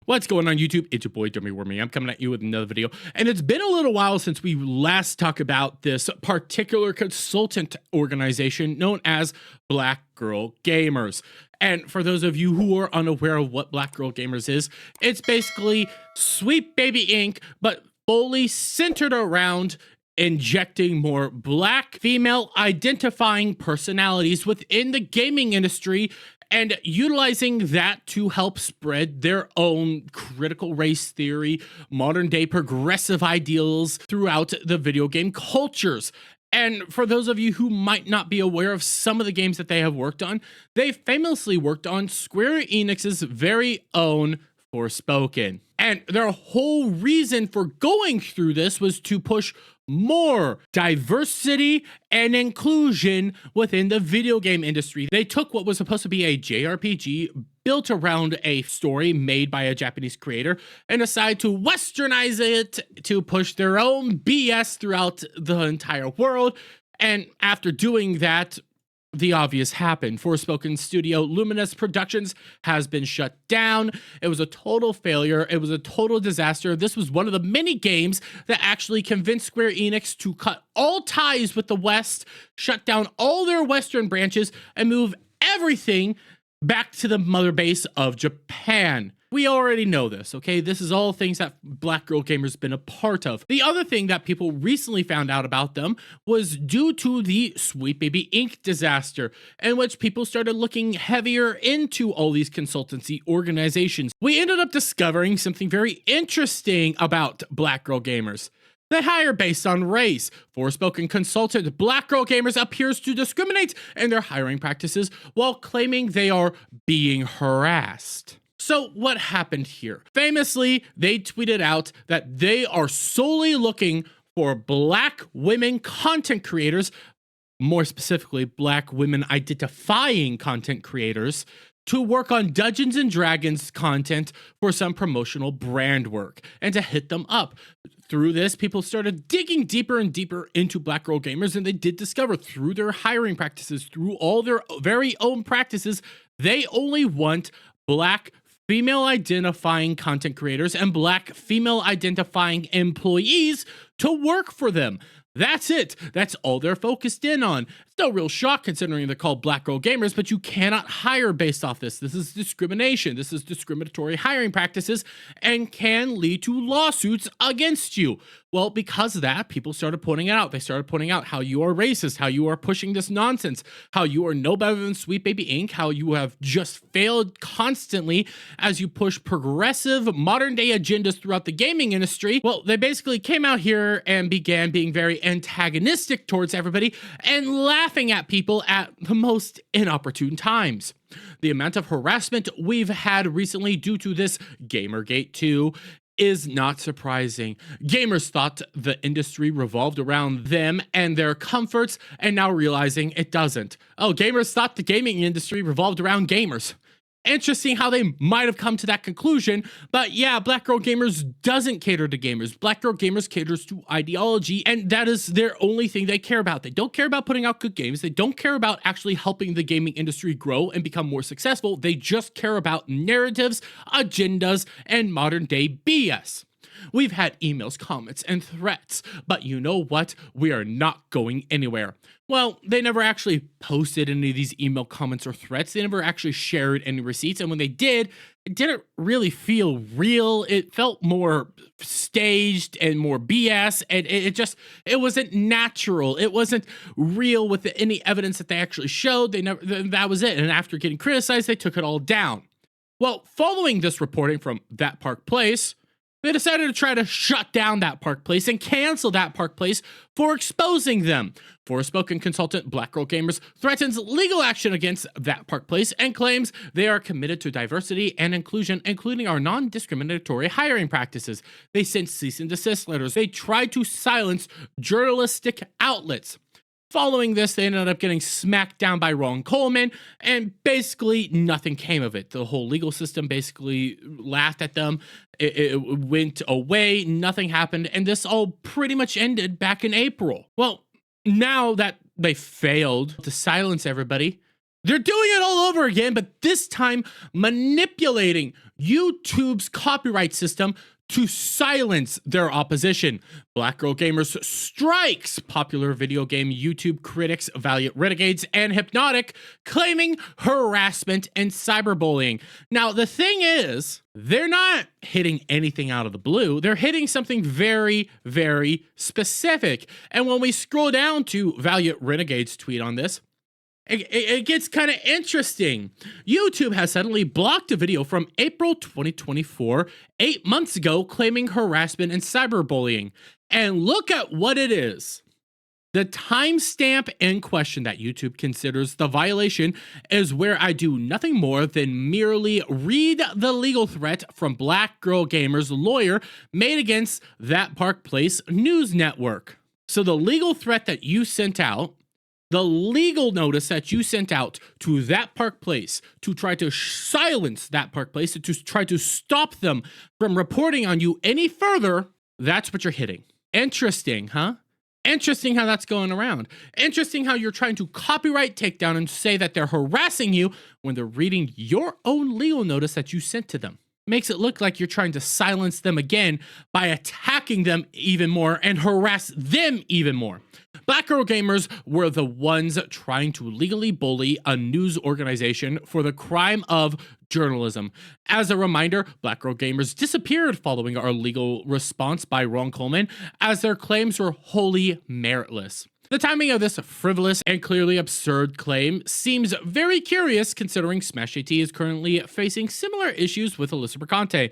What's going on YouTube? It's your boy Dummy Wormy. I'm coming at you with another video, and it's been a little while since we last talked about this particular consultant organization known as Black Girl Gamers. And for those of you who are unaware of what Black Girl Gamers is, it's basically Sweet Baby Inc., but fully centered around injecting more black female identifying personalities within the gaming industry and utilizing that to help spread their own critical race theory, modern day progressive ideals throughout the video game cultures. And for those of you who might not be aware of some of the games that they have worked on, they famously worked on Square Enix's very own Forspoken. And their whole reason for going through this was to push more diversity and inclusion within the video game industry. They took what was supposed to be a JRPG built around a story made by a Japanese creator and decided to westernize it to push their own BS throughout the entire world. And after doing that, the obvious happened. Forspoken studio Luminous Productions has been shut down. It was a total failure. It was a total disaster. This was one of the many games that actually convinced Square Enix to cut all ties with the West, shut down all their Western branches, and move everything back to the mother base of Japan. We already know this, okay? This is all things that Black Girl Gamer's been a part of. The other thing that people recently found out about them was due to the Sweet Baby Inc. disaster, in which people started looking heavier into all these consultancy organizations. We ended up discovering something very interesting about Black Girl Gamers. They hire based on race. Forspoken consultant Black Girl Gamers appears to discriminate in their hiring practices while claiming they are being harassed. So what happened here? Famously, they tweeted out that they are solely looking for black women content creators, more specifically, black women identifying content creators, to work on Dungeons and Dragons content for some promotional brand work and to hit them up. Through this, people started digging deeper and deeper into Black Girl Gamers, and they did discover through their hiring practices, through all their very own practices, they only want black female identifying content creators and black female identifying employees to work for them. That's it. That's all they're focused in on. It's no real shock considering they're called Black Girl Gamers, but you cannot hire based off this. This is discrimination. This is discriminatory hiring practices and can lead to lawsuits against you. Well, because of that, people started pointing it out. They started pointing out how you are racist, how you are pushing this nonsense, how you are no better than Sweet Baby Inc., how you have just failed constantly as you push progressive modern day agendas throughout the gaming industry. Well, they basically came out here and began being very antagonistic towards everybody and laughing at people at the most inopportune times. The amount of harassment we've had recently due to this Gamergate 2 is not surprising. Gamers thought the industry revolved around them and their comforts, and now realizing it doesn't. Oh, gamers thought the gaming industry revolved around gamers. Interesting how they might have come to that conclusion, but yeah, Black Girl Gamers doesn't cater to gamers. Black Girl Gamers caters to ideology, and that is their only thing they care about. They don't care about putting out good games. They don't care about actually helping the gaming industry grow and become more successful. They just care about narratives, agendas, and modern day BS. We've had emails, comments, and threats, but you know what? We are not going anywhere. Well, they never actually posted any of these email comments or threats. They never actually shared any receipts, and when they did, it didn't really feel real. It felt more staged and more BS, and it wasn't natural. It wasn't real with any evidence that they actually showed. That was it, and after getting criticized, they took it all down. Well, following this reporting from That Park Place, they decided to try to shut down That Park Place and cancel That Park Place for exposing them. Forspoken consultant Black Girl Gamers threatens legal action against That Park Place and claims they are committed to diversity and inclusion, including our non-discriminatory hiring practices. They sent cease and desist letters. They tried to silence journalistic outlets. Following this, they ended up getting smacked down by Ron Coleman, and basically nothing came of it. The whole legal system basically laughed at them. It went away, nothing happened, and this all pretty much ended back in April. Well, now that they failed to silence everybody, They're doing it all over again, but this time manipulating YouTube's copyright system to silence their opposition. Black Girl Gamers strikes popular video game YouTube critics Valiant Renegades and Hypnotic, claiming harassment and cyberbullying. Now, the thing is, they're not hitting anything out of the blue. They're hitting something very, very specific. And when we scroll down to Valiant Renegade's tweet on this, it gets kind of interesting. YouTube has suddenly blocked a video from April 2024, 8 months ago, claiming harassment and cyberbullying. And look at what it is. The timestamp in question that YouTube considers the violation is where I do nothing more than merely read the legal threat from Black Girl Gamer's lawyer made against That Park Place news network. So the legal threat that you sent out, the legal notice that you sent out to That Park Place to try to silence That Park Place, to try to stop them from reporting on you any further, that's what you're hitting. Interesting, huh? Interesting how that's going around. Interesting how you're trying to copyright takedown and say that they're harassing you when they're reading your own legal notice that you sent to them. Makes it look like you're trying to silence them again by attacking them even more and harass them even more. Black Girl Gamers were the ones trying to legally bully a news organization for the crime of journalism. As a reminder, Black Girl Gamers disappeared following our legal response by Ron Coleman, as their claims were wholly meritless. The timing of this frivolous and clearly absurd claim seems very curious, considering Smash JT is currently facing similar issues with Alyssa Mercante.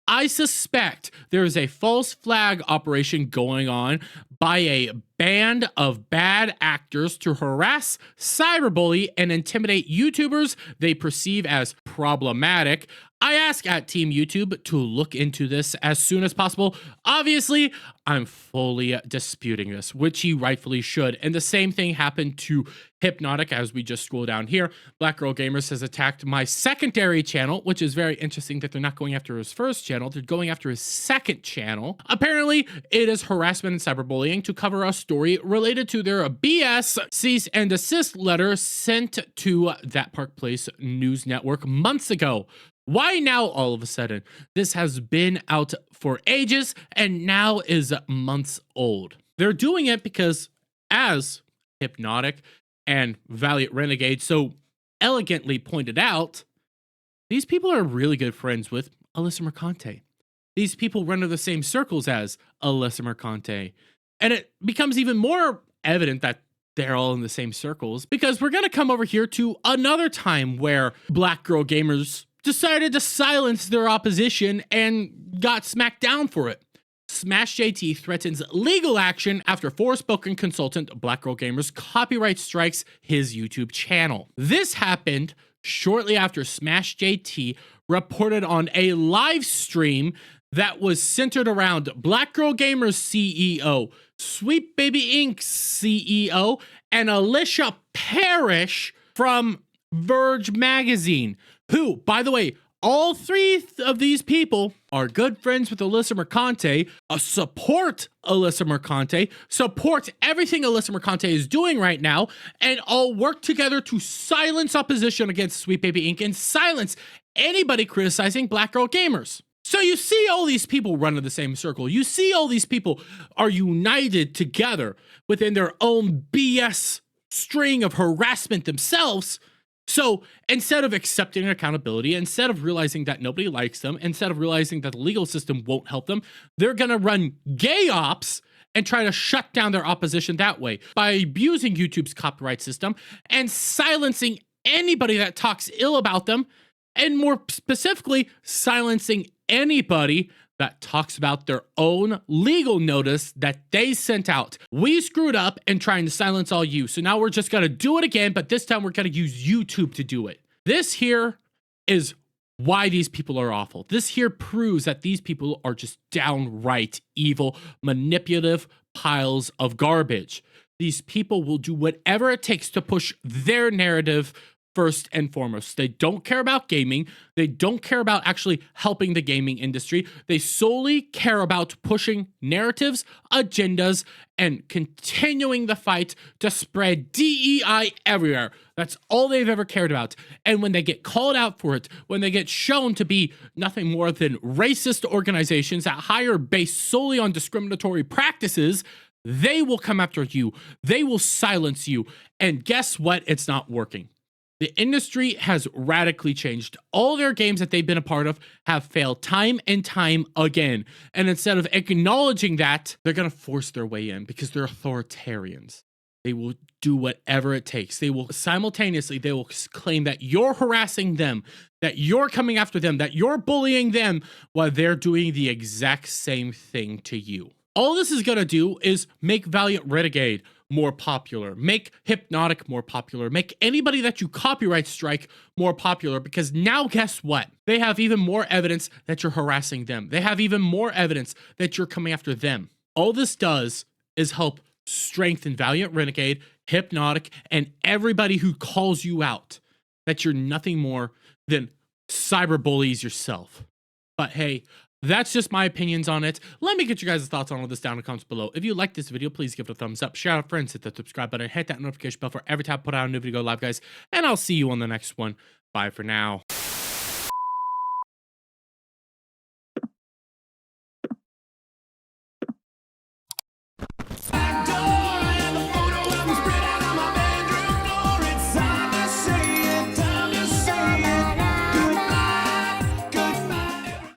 I suspect there is a false flag operation going on by a band of bad actors to harass, cyberbully, and intimidate YouTubers they perceive as problematic. I ask at Team YouTube to look into this as soon as possible. Obviously, I'm fully disputing this, which he rightfully should. And the same thing happened to Hypnotic as we just scroll down here. Black Girl Gamers has attacked my secondary channel, which is very interesting that they're not going after his first channel. They're going after his second channel. Apparently, it is harassment and cyberbullying to cover a story related to their BS cease and desist letter sent to That Park Place news network months ago. Why now all of a sudden? This has been out for ages and now is months old. They're doing it because, as Hypnotic and Valiant Renegade so elegantly pointed out, these people are really good friends with Alyssa Mercante. These people run in the same circles as Alyssa Mercante. And it becomes even more evident that they're all in the same circles, because we're going to come over here to another time where Black Girl Gamers decided to silence their opposition and got smacked down for it. Smash JT threatens legal action after Forspoken consultant Black Girl Gamers copyright strikes his YouTube channel. This happened shortly after Smash JT reported on a live stream that was centered around Black Girl Gamers CEO, Sweet Baby Inc. CEO, and Alicia Parrish from Verge magazine, who, by the way, all three of these people are good friends with Alyssa Mercante, support Alyssa Mercante, support everything Alyssa Mercante is doing right now, and all work together to silence opposition against Sweet Baby Inc. and silence anybody criticizing Black Girl Gamers. So you see all these people run in the same circle. You see all these people are united together within their own BS string of harassment themselves. So instead of accepting accountability, instead of realizing that nobody likes them, instead of realizing that the legal system won't help them, they're going to run gay ops and try to shut down their opposition that way by abusing YouTube's copyright system and silencing anybody that talks ill about them, and more specifically, silencing anybody that talks about their own legal notice that they sent out. We screwed up in trying to silence all you, so now we're just gonna do it again, but this time we're gonna use YouTube to do it. This here is why these people are awful. This here proves that these people are just downright evil, manipulative piles of garbage. These people will do whatever it takes to push their narrative first and foremost. They don't care about gaming. They don't care about actually helping the gaming industry. They solely care about pushing narratives, agendas, and continuing the fight to spread DEI everywhere. That's all they've ever cared about. And when they get called out for it, when they get shown to be nothing more than racist organizations that hire based solely on discriminatory practices, they will come after you. They will silence you. And guess what? It's not working. The industry has radically changed. All their games that they've been a part of have failed time and time again. And instead of acknowledging that, they're going to force their way in because they're authoritarians. They will do whatever it takes. They will simultaneously, they will claim that you're harassing them, that you're coming after them, that you're bullying them while they're doing the exact same thing to you. All this is going to do is make Valiant Renegade more popular, make Hypnotic more popular, make anybody that you copyright strike more popular, because now guess what? They have even more evidence that you're harassing them. They have even more evidence that you're coming after them. All this does is help strengthen Valiant Renegade, Hypnotic, and everybody who calls you out that you're nothing more than cyberbullies yourself. But hey, that's just my opinions on it. Let me get you guys' thoughts on all this down in the comments below. If you like this video, please give it a thumbs up, share it with friends, hit that subscribe button, hit that notification bell for every time I put out a new video live, guys. And I'll see you on the next one. Bye for now.